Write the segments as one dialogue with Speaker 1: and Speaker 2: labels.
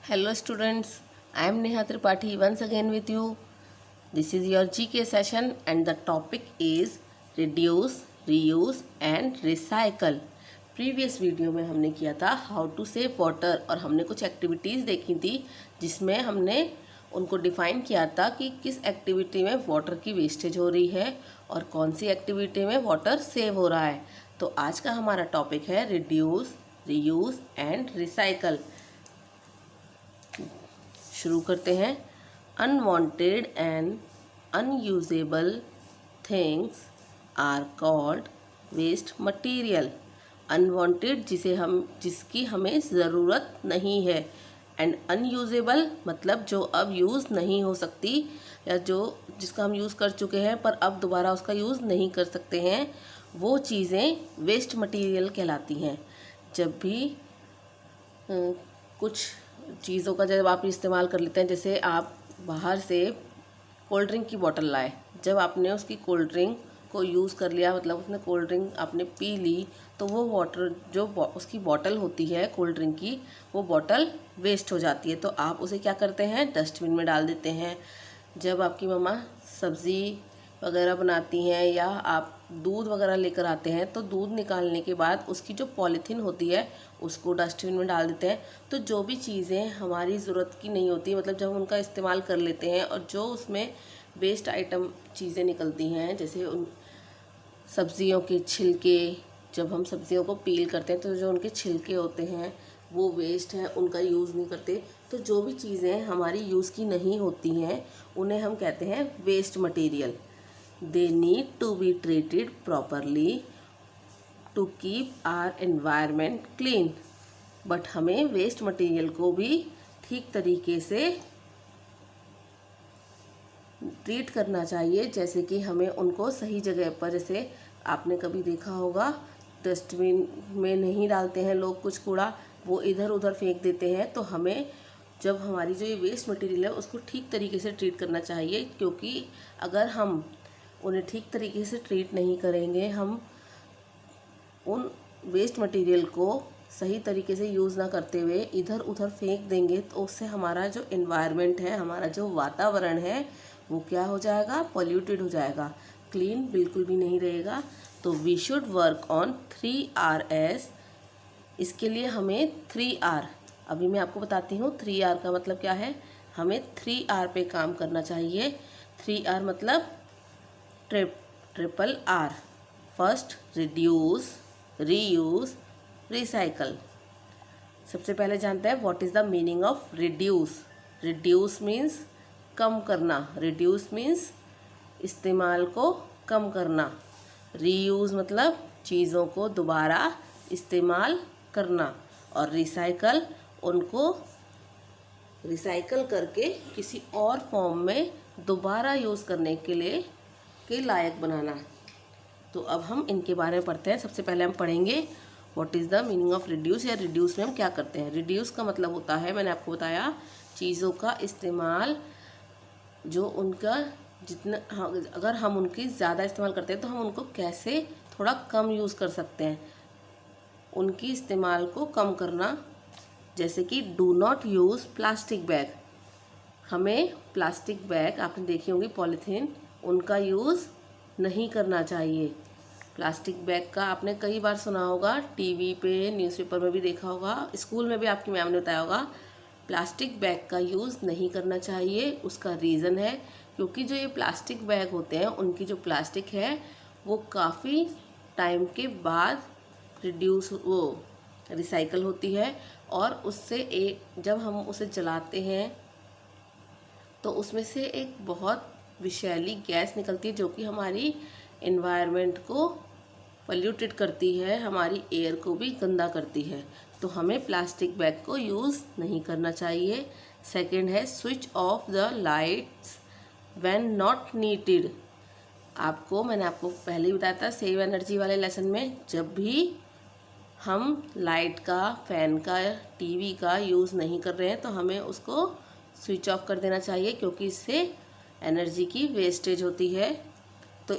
Speaker 1: Hello students, I am Neha Tripathi once again with you. This is your GK session and the topic is reduce, reuse and recycle. Previous video में हमने किया था how to save water और हमने कुछ activities देखी थी जिसमें हमने उनको डिफ़ाइन किया था कि किस एक्टिविटी में वाटर की वेस्टेज हो रही है और कौन सी एक्टिविटी में वाटर सेव हो रहा है। तो आज का हमारा टॉपिक है रिड्यूस, रीयूज़ एंड रिसाइकल। शुरू करते हैं। Unwanted and unusable things are called waste material. Unwanted जिसकी हमें ज़रूरत नहीं है, एंड अनयूजेबल मतलब जो अब यूज़ नहीं हो सकती या जिसका हम यूज़ कर चुके हैं पर अब दोबारा उसका यूज़ नहीं कर सकते हैं, वो चीज़ें वेस्ट मटेरियल कहलाती हैं। जब भी कुछ चीज़ों का जब आप इस्तेमाल कर लेते हैं, जैसे आप बाहर से कोल्ड ड्रिंक की बोतल लाए, जब आपने उसकी कोल्ड ड्रिंक को यूज़ कर लिया, मतलब उसने कोल्ड ड्रिंक आपने पी ली, तो वो वाटर जो उसकी बोतल होती है कोल्ड ड्रिंक की, वो बोतल वेस्ट हो जाती है। तो आप उसे क्या करते हैं, डस्टबिन में डाल देते हैं। जब आपकी मम्मा सब्ज़ी वगैरह बनाती हैं या आप दूध वगैरह लेकर आते हैं, तो दूध निकालने के बाद उसकी जो पॉलीथीन होती है उसको डस्टबिन में डाल देते हैं। तो जो भी चीज़ें हमारी ज़रूरत की नहीं होती, मतलब जब हम उनका इस्तेमाल कर लेते हैं और जो उसमें वेस्ट आइटम चीज़ें निकलती हैं, जैसे उन सब्ज़ियों के छिलके, जब हम सब्ज़ियों को पील करते हैं तो जो उनके छिलके होते हैं वो वेस्ट हैं, उनका यूज़ नहीं करते। तो जो भी चीज़ें हमारी यूज़ की नहीं होती हैं उन्हें हम कहते हैं waste material. They need to be treated properly to keep our environment clean. But हमें वेस्ट मटेरियल को भी ठीक तरीके से ट्रीट करना चाहिए, जैसे कि हमें उनको सही जगह पर, जैसे आपने कभी देखा होगा डस्टबिन में नहीं डालते हैं लोग कुछ कूड़ा, वो इधर उधर फेंक देते हैं। तो हमें जब हमारी जो ये वेस्ट मटेरियल है उसको ठीक तरीके से ट्रीट करना चाहिए, क्योंकि अगर हम उन्हें ठीक तरीके से ट्रीट नहीं करेंगे, हम उन वेस्ट मटेरियल को सही तरीके से यूज़ ना करते हुए इधर उधर फेंक देंगे, तो उससे हमारा जो एनवायरनमेंट है, हमारा जो वातावरण है, वो क्या हो जाएगा, पॉल्यूटेड हो जाएगा, क्लीन बिल्कुल भी नहीं रहेगा। तो we should work on 3Rs। इसके लिए हमें 3R, अभी मैं आपको बताती हूँ 3R का मतलब क्या है। हमें 3R पे काम करना चाहिए। 3R मतलब triple R। First reduce, reuse, recycle. सबसे पहले जानते हैं what is the meaning of reduce. Reduce means कम करना, रिड्यूस मीन्स इस्तेमाल को कम करना। रीयूज़ मतलब चीज़ों को दोबारा इस्तेमाल करना, और रिसाइकल उनको रिसाइकल करके किसी और फॉर्म में दोबारा यूज़ करने के लिए के लायक बनाना। तो अब हम इनके बारे में पढ़ते हैं। सबसे पहले हम पढ़ेंगे what is the meaning of reduce, या रिड्यूस में हम क्या करते हैं। रिड्यूस का मतलब होता है, मैंने आपको बताया, चीज़ों का इस्तेमाल जो उनका जितना, अगर हम उनकी ज़्यादा इस्तेमाल करते हैं तो हम उनको कैसे थोड़ा कम यूज़ कर सकते हैं, उनकी इस्तेमाल को कम करना। जैसे कि do not use plastic bag. हमें प्लास्टिक बैग, आपने देखी होंगी पॉलीथीन, उनका यूज़ नहीं करना चाहिए। प्लास्टिक बैग का आपने कई बार सुना होगा, टीवी पे, न्यूज़पेपर में भी देखा होगा, स्कूल में भी आपकी मैम ने बताया होगा। प्लास्टिक बैग का यूज़ नहीं करना चाहिए। उसका रीज़न है क्योंकि जो ये प्लास्टिक बैग होते हैं, उनकी जो प्लास्टिक है वो काफ़ी टाइम के बाद रिसाइकल होती है, और उससे जब हम उसे जलाते हैं तो उसमें से एक बहुत विषैली गैस निकलती है जो कि हमारी एनवायरनमेंट को पल्यूटेड करती है, हमारी एयर को भी गंदा करती है। तो हमें प्लास्टिक बैग को यूज़ नहीं करना चाहिए। सेकंड है switch off the lights when not needed. मैंने आपको पहले ही बताया था सेव एनर्जी वाले लेसन में, जब भी हम लाइट का, फ़ैन का, टीवी का यूज़ नहीं कर रहे हैं तो हमें उसको स्विच ऑफ कर देना चाहिए, क्योंकि इससे एनर्जी की वेस्टेज होती है। तो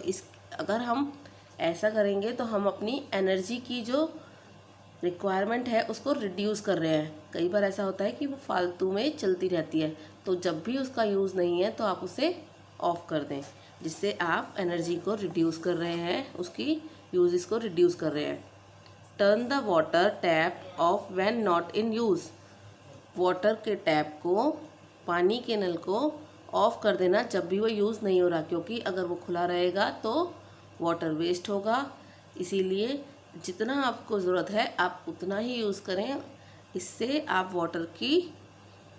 Speaker 1: अगर हम ऐसा करेंगे तो हम अपनी एनर्जी की जो रिक्वायरमेंट है उसको रिड्यूस कर रहे हैं। कई बार ऐसा होता है कि वो फालतू में चलती रहती है, तो जब भी उसका यूज़ नहीं है तो आप उसे ऑफ़ कर दें, जिससे आप एनर्जी को रिड्यूस कर रहे हैं, उसकी यूजेस को रिड्यूस कर रहे हैं। Turn the water tap of when not in use. Water के टैप को, पानी के नल को ऑफ़ कर देना जब भी वो यूज़ नहीं हो रहा, क्योंकि अगर वो खुला रहेगा तो वाटर वेस्ट होगा। इसीलिए जितना आपको ज़रूरत है आप उतना ही यूज़ करें। इससे आप वाटर की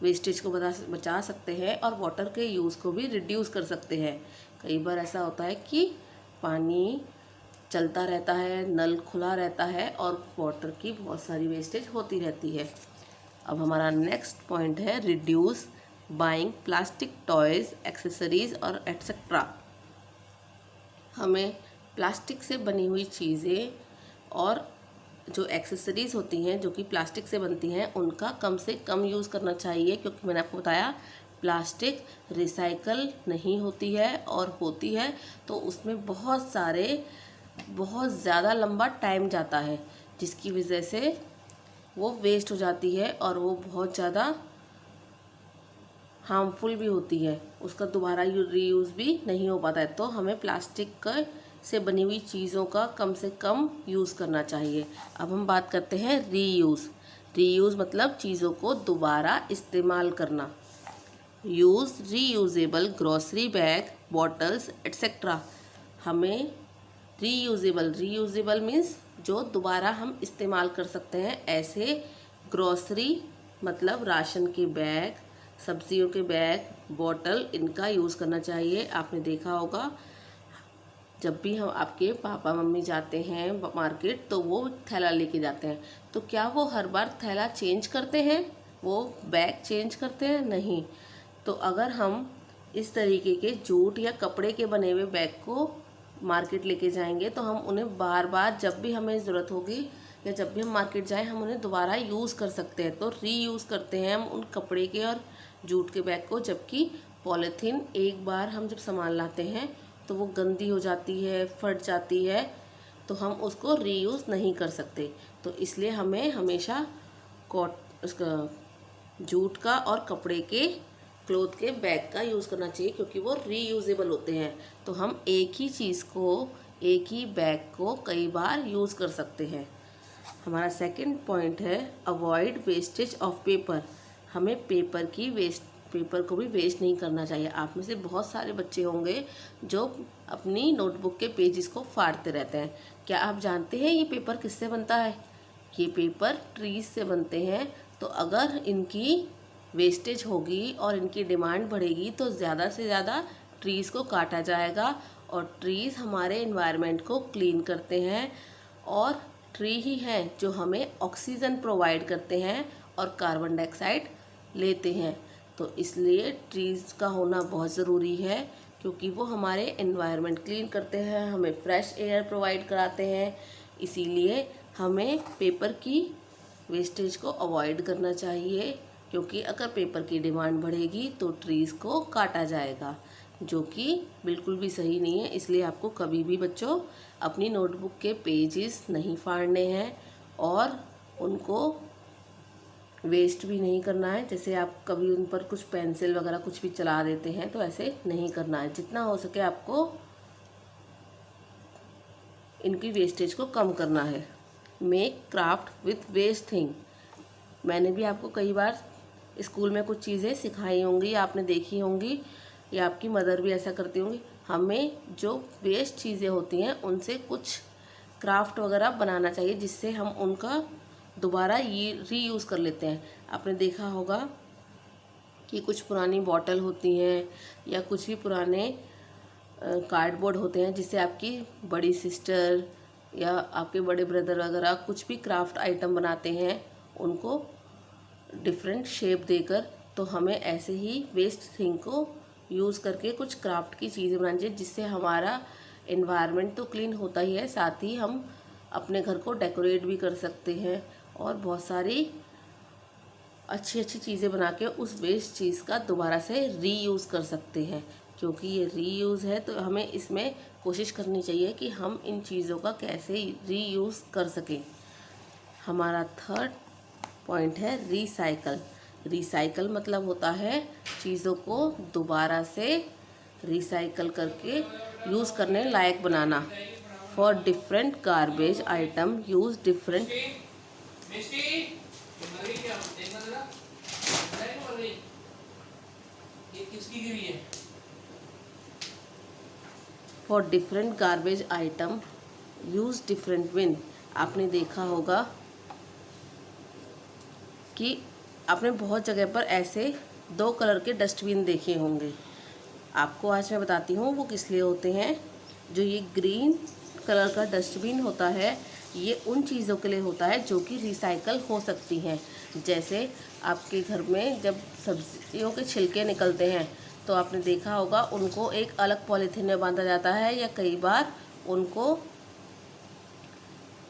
Speaker 1: वेस्टेज को बचा सकते हैं और वाटर के यूज़ को भी रिड्यूस कर सकते हैं। कई बार ऐसा होता है कि पानी चलता रहता है, नल खुला रहता है और वाटर की बहुत सारी वेस्टेज होती रहती है। अब हमारा नेक्स्ट पॉइंट है reduce buying plastic toys, accessories और एट्सेट्रा। हमें प्लास्टिक से बनी हुई चीज़ें और जो एक्सेसरीज़ होती हैं जो कि प्लास्टिक से बनती हैं उनका कम से कम यूज़ करना चाहिए, क्योंकि मैंने आपको बताया प्लास्टिक रिसाइकल नहीं होती है, और होती है तो उसमें बहुत ज़्यादा लंबा टाइम जाता है, जिसकी वजह से वो वेस्ट हो जाती है और वो बहुत ज़्यादा हार्मफुल भी होती है, उसका दोबारा रीयूज़ भी नहीं हो पाता है। तो हमें प्लास्टिक से बनी हुई चीज़ों का कम से कम यूज़ करना चाहिए। अब हम बात करते हैं रीयूज़। रीयूज़ मतलब चीज़ों को दोबारा इस्तेमाल करना। Use reusable grocery bag, bottles etcetera. हमें रीयूजेबल मीन्स जो दोबारा हम इस्तेमाल कर सकते हैं, ऐसे ग्रॉसरी मतलब राशन के बैग, सब्जियों के बैग, बॉटल, इनका यूज़ करना चाहिए। आपने देखा होगा जब भी हम आपके पापा मम्मी जाते हैं मार्केट तो वो थैला लेके जाते हैं, तो क्या वो हर बार थैला चेंज करते हैं, वो बैग चेंज करते हैं? नहीं। तो अगर हम इस तरीके के जूट या कपड़े के बने हुए बैग को मार्केट लेके जाएंगे तो हम उन्हें बार बार जब भी हमें ज़रूरत होगी या जब भी हम मार्केट जाएं हम उन्हें दोबारा यूज़ कर सकते हैं। तो रीयूज़ करते हैं हम उन कपड़े के और जूट के बैग को, जबकि पॉलीथीन एक बार हम जब सामान लाते हैं तो वो गंदी हो जाती है, फट जाती है, तो हम उसको रीयूज़ नहीं कर सकते। तो इसलिए हमें हमेशा उसका जूट का और कपड़े के क्लोथ के बैग का यूज़ करना चाहिए, क्योंकि वो रीयूजेबल होते हैं। तो हम एक ही चीज़ को, एक ही बैग को कई बार यूज़ कर सकते हैं। हमारा सेकंड पॉइंट है अवॉइड वेस्टेज ऑफ पेपर। हमें पेपर को भी वेस्ट नहीं करना चाहिए। आप में से बहुत सारे बच्चे होंगे जो अपनी नोटबुक के पेजेस को फाड़ते रहते हैं। क्या आप जानते हैं ये पेपर किससे बनता है? ये पेपर ट्रीज से बनते हैं। तो अगर इनकी वेस्टेज होगी और इनकी डिमांड बढ़ेगी तो ज़्यादा से ज़्यादा ट्रीज़ को काटा जाएगा, और ट्रीज़ हमारे एनवायरनमेंट को क्लीन करते हैं, और ट्री ही हैं जो हमें ऑक्सीजन प्रोवाइड करते हैं और कार्बन डाइऑक्साइड लेते हैं। तो इसलिए ट्रीज़ का होना बहुत ज़रूरी है, क्योंकि वो हमारे एनवायरनमेंट क्लीन करते हैं, हमें फ्रेश एयर प्रोवाइड कराते हैं। इसीलिए हमें पेपर की वेस्टेज को अवॉइड करना चाहिए, क्योंकि अगर पेपर की डिमांड बढ़ेगी तो ट्रीज़ को काटा जाएगा, जो कि बिल्कुल भी सही नहीं है। इसलिए आपको कभी भी बच्चों अपनी नोटबुक के पेजेस नहीं फाड़ने हैं और उनको वेस्ट भी नहीं करना है। जैसे आप कभी उन पर कुछ पेंसिल वगैरह कुछ भी चला देते हैं, तो ऐसे नहीं करना है। जितना हो सके आपको इनकी वेस्टेज को कम करना है। Make craft with waste thing. मैंने भी आपको कई बार स्कूल में कुछ चीज़ें सिखाई होंगी, आपने देखी होंगी, या आपकी मदर भी ऐसा करती होंगी। हमें जो वेस्ट चीज़ें होती हैं उनसे कुछ क्राफ्ट वगैरह बनाना चाहिए, जिससे हम उनका दोबारा ये रीयूज़ कर लेते हैं। आपने देखा होगा कि कुछ पुरानी बॉटल होती हैं या कुछ भी पुराने कार्डबोर्ड होते हैं, जिससे आपकी बड़ी सिस्टर या आपके बड़े ब्रदर वगैरह कुछ भी क्राफ्ट आइटम बनाते हैं, उनको डिफरेंट शेप देकर। तो हमें ऐसे ही वेस्ट थिंग को यूज़ करके कुछ क्राफ्ट की चीज़ें बनानी चाहिए, जिससे हमारा एनवायरनमेंट तो क्लीन होता ही है, साथ ही हम अपने घर को डेकोरेट भी कर सकते हैं और बहुत सारी अच्छी अच्छी चीज़ें बना के उस वेस्ट चीज़ का दोबारा से रीयूज़ कर सकते हैं। क्योंकि ये रीयूज़ है तो हमें इसमें कोशिश करनी चाहिए कि हम इन चीज़ों का कैसे रीयूज़ कर सकें। हमारा थर्ड पॉइंट है रिसाइकल। रिसाइकल मतलब होता है चीज़ों को दोबारा से रिसाइकल करके यूज़ करने लायक बनाना। For different garbage item use different for different garbage item use different bin. आपने देखा होगा कि आपने बहुत जगह पर ऐसे 2 कलर के डस्टबिन देखे होंगे। आपको आज मैं बताती हूँ वो किस लिए होते हैं। जो ये ग्रीन कलर का डस्टबिन होता है ये उन चीज़ों के लिए होता है जो कि रिसाइकल हो सकती हैं। जैसे आपके घर में जब सब्जियों के छिलके निकलते हैं तो आपने देखा होगा उनको एक अलग पॉलीथीन में बांधा जाता है या कई बार उनको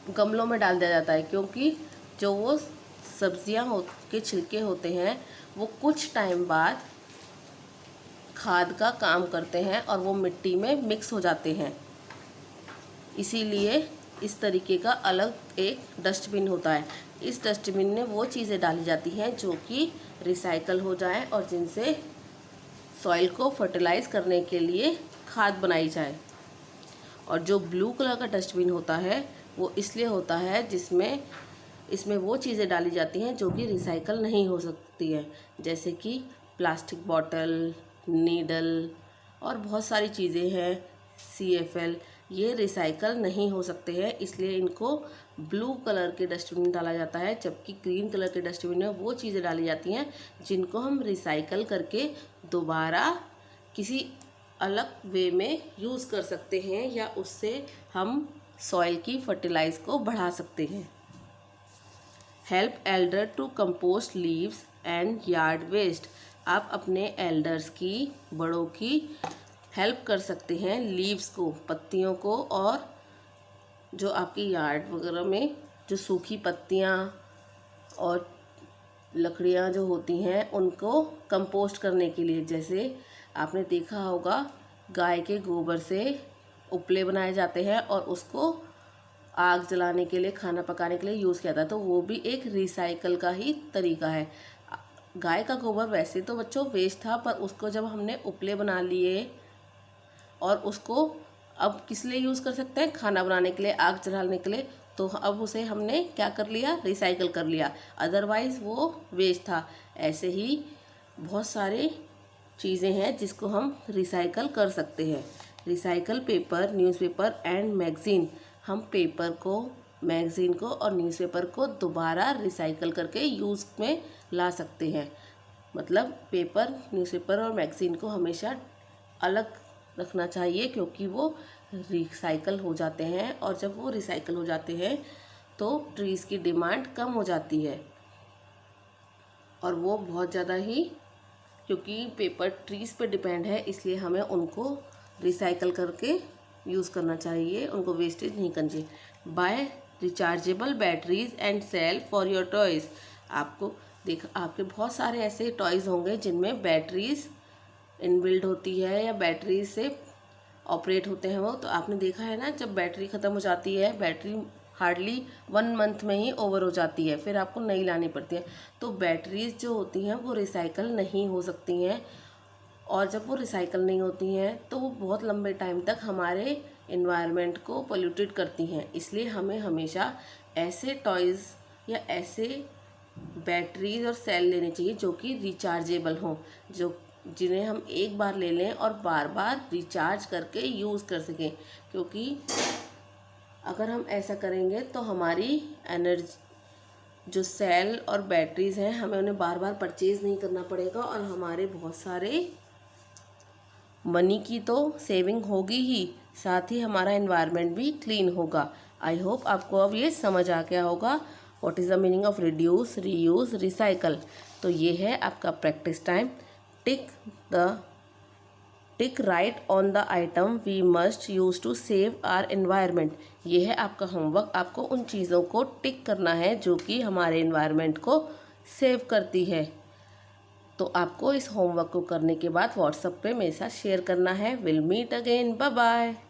Speaker 1: गमलों में डाल दिया जाता है, क्योंकि जो वो सब्जियां के छिलके होते हैं वो कुछ टाइम बाद खाद का काम करते हैं और वो मिट्टी में मिक्स हो जाते हैं। इसीलिए इस तरीके का अलग एक डस्टबिन होता है। इस डस्टबिन में वो चीज़ें डाली जाती हैं जो कि रिसाइकल हो जाएं और जिनसे सॉइल को फर्टिलाइज़ करने के लिए खाद बनाई जाए। और जो ब्लू कलर का डस्टबिन होता है वो इसलिए होता है इसमें वो चीज़ें डाली जाती हैं जो कि रिसाइकल नहीं हो सकती है, जैसे कि प्लास्टिक बॉटल, नीडल और बहुत सारी चीज़ें हैं, CFL, ये रिसाइकल नहीं हो सकते हैं। इसलिए इनको ब्लू कलर के डस्टबिन में डाला जाता है, जबकि ग्रीन कलर के डस्टबिन में वो चीज़ें डाली जाती हैं जिनको हम रिसाइकल करके दोबारा किसी अलग वे में यूज़ कर सकते हैं या उससे हम सॉइल की फर्टिलाइज को बढ़ा सकते हैं। Help elder to compost leaves and yard waste. आप अपने एल्डर्स की, बड़ों की हेल्प कर सकते हैं लीव्स को, पत्तियों को, और जो आपकी यार्ड वगैरह में जो सूखी पत्तियां और लकड़ियां जो होती हैं उनको कंपोस्ट करने के लिए। जैसे आपने देखा होगा गाय के गोबर से उपले बनाए जाते हैं और उसको आग जलाने के लिए, खाना पकाने के लिए यूज़ किया जाता है, तो वो भी एक रिसाइकल का ही तरीका है। गाय का गोबर वैसे तो बच्चों वेस्ट था, पर उसको जब हमने उपले बना लिए और उसको अब किस लिए यूज़ कर सकते हैं, खाना बनाने के लिए, आग जलाने के लिए, तो अब उसे हमने क्या कर लिया, रिसाइकल कर लिया। अदरवाइज़ वो वेस्ट था। ऐसे ही बहुत सारे चीज़ें हैं जिसको हम रिसाइकल कर सकते हैं। Recycle paper, newspaper and magazine. हम पेपर को, मैगज़ीन को और न्यूज़पेपर को दोबारा रिसाइकल करके यूज़ में ला सकते हैं। मतलब पेपर, न्यूज़पेपर और मैगज़ीन को हमेशा अलग रखना चाहिए, क्योंकि वो रिसाइकल हो जाते हैं और जब वो रिसाइकल हो जाते हैं तो ट्रीज़ की डिमांड कम हो जाती है। और वो बहुत ज़्यादा ही, क्योंकि पेपर ट्रीज़ पे डिपेंड है, इसलिए हमें उनको रिसाइकल करके यूज़ करना चाहिए, उनको वेस्टेज नहीं करनी चाहिए। Buy rechargeable batteries and cell for your toys. आपके बहुत सारे ऐसे टॉयज़ होंगे जिनमें बैटरीज इनबिल्ड होती है या बैटरी से ऑपरेट होते हैं वो। तो आपने देखा है ना, जब बैटरी ख़त्म हो जाती है, बैटरी हार्डली 1 मंथ में ही ओवर हो जाती है, फिर आपको नई लानी पड़ती है। तो बैटरीज जो होती हैं वो रिसाइकल नहीं हो सकती हैं, और जब वो रिसाइकल नहीं होती हैं तो वो बहुत लंबे टाइम तक हमारे इन्वायरमेंट को पोल्यूटेड करती हैं। इसलिए हमें हमेशा ऐसे टॉयज़ या ऐसे बैटरीज और सेल लेने चाहिए जो कि रिचार्जेबल हों, जिन्हें हम एक बार ले लें और बार बार रिचार्ज करके यूज़ कर सकें। क्योंकि अगर हम ऐसा करेंगे तो हमारी एनर्जी, जो सेल और बैटरीज हैं, हमें उन्हें बार बार परचेज़ नहीं करना पड़ेगा और हमारे बहुत सारे मनी की तो सेविंग होगी ही, साथ ही हमारा एनवायरनमेंट भी क्लीन होगा। आई होप आपको अब ये समझ आ गया होगा what is the meaning of reduce, reuse, recycle. तो ये है आपका practice time. Tick right on the item we must use to save our environment. ये है आपका होमवर्क। आपको उन चीज़ों को टिक करना है जो कि हमारे एनवायरनमेंट को सेव करती है। तो आपको इस होमवर्क को करने के बाद व्हाट्सएप पे मेरे साथ शेयर करना है। Will meet again, bye bye.